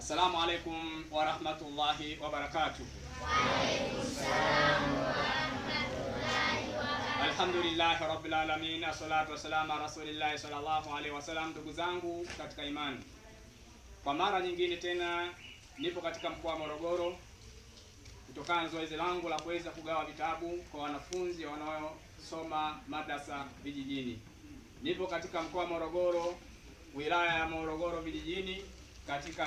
Assalamu alaikum wa rahmatullahi wa barakatuh. Wa alaikum salaam wa rahmatullahi wa barakatuh. Alhamdulillahi rabbil alamin, assalatu wassalamu ala rasulillahi sallallahu alaihi wasallam. Ndugu zangu katika imani, kwa mara nyingine tena nipo katika mkoa wa Morogoro kutokana na zoezi langu la kuweza kugawa vitabu kwa wanafunzi wanaosoma madrasa vijijini. Nipo katika mkoa wa Morogoro, wilaya ya Morogoro vijijini, katika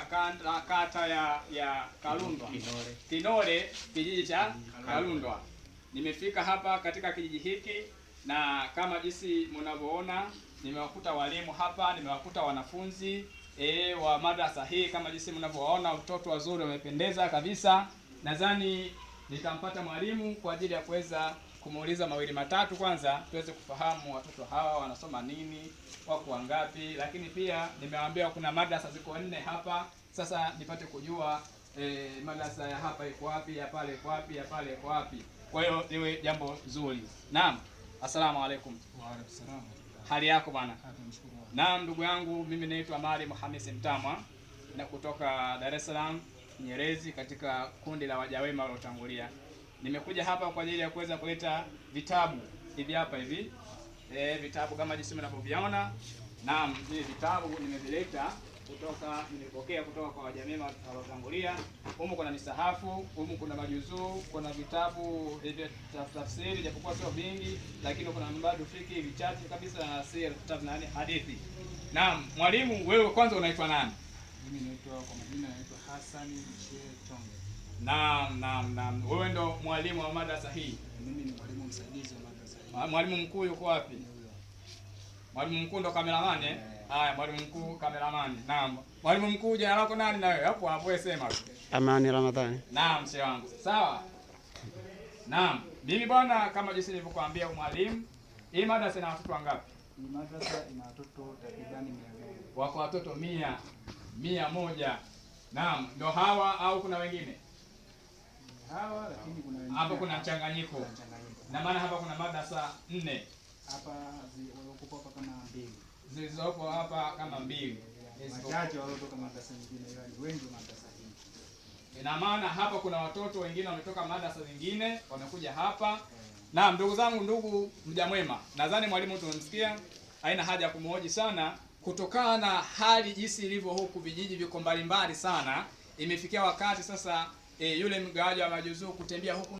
kata ya Kalundwa, Kinole, kijiji cha Kalundwa. Nimefika hapa katika kijiji hiki, na kama jinsi mnavyoona nimewakuta walimu hapa, nimewakuta wanafunzi wa madrasa hii. Kama jinsi mnavyoona, watoto wazuri wamependeza kabisa. Nadhani nitampata mwalimu kwa ajili ya kuweza kumuuliza mawili matatu, kwanza tuweze kufahamu watoto hawa wanasoma nini, wako wangapi, lakini pia nimewaambia kuna madrasa ziko 4 hapa. Sasa nipate kujua madrasa ya hapa iko wapi, ya pale iko wapi, ya pale iko wapi. Kwa hiyo iwe jambo zuri. Naam, assalamu alaikum. Wa alaikum salaam. Hali yako bwana? Tunashukuru. Naam, ndugu yangu, mimi naitwa Mali Hamisi Mtamwa na kutoka Dar es Salaam Nyerezi, katika kundi la wajawema waliotangulia. Nimekuja hapa kwa ajili ya kuweza kuleta vitabu hivi hapa hivi. Vitabu kama jinsi mnavyoviona. Naam, hivi vitabu nimevileta nimepokea kutoka kwa wajawema waliotangulia. Humu kuna misahafu, humu kuna majuzuu, kuna vitabu hivi tafsiri japokuwa sio vingi, lakini kuna mbadu fiki vichache kabisa na siri nani hadithi. Naam, mwalimu, wewe kwanza unaitwa nani? Mimi naitwa kwa majina naitwa Hassan Sheikh Tonge. Naam. Wewe ndo mwalimu wa madrasa hii? Mimi ni mwalimu msaidizi wa madrasa hii. Mwalimu mkuu yuko wapi? Mwalimu mkuu ndo kameramani eh? Haya, mwalimu mkuu kameramani. Naam. Mwalimu mkuu, jina lako nani na wewe? Hapo hapo sema. Amani Ramadhani. Naam, mzee wangu. Sawa. Naam. Mimi bwana, kama jinsi nilivyokuambia mwalimu, hii madrasa ina watoto wangapi? Hii madrasa ina watoto takriban 100. Wako watoto 100. Naam, ndo hawa au kuna wengine? Hawa, lakini kuna wengine. Hapa kuna mchanganyiko. Na maana hapa kuna madrasa 4. Hapa waliokuwa hapa kama 2. Zilizopo hapa kama 2. Wachache waliotoka madrasa nyingine, ila ni wengi madrasa hii. Ina maana hapa kuna watoto wengine wametoka madrasa zingine wamekuja hapa. Naam, ndugu zangu, ndugu mjamwema, nadhani mwalimu tumemsikia, haina haja ya kumhoji sana kutokana na hali jinsi ilivyo huku, vijiji viko mbalimbali sana. Imefikia wakati sasa yule mgawaji wa majuzuu kutembea huku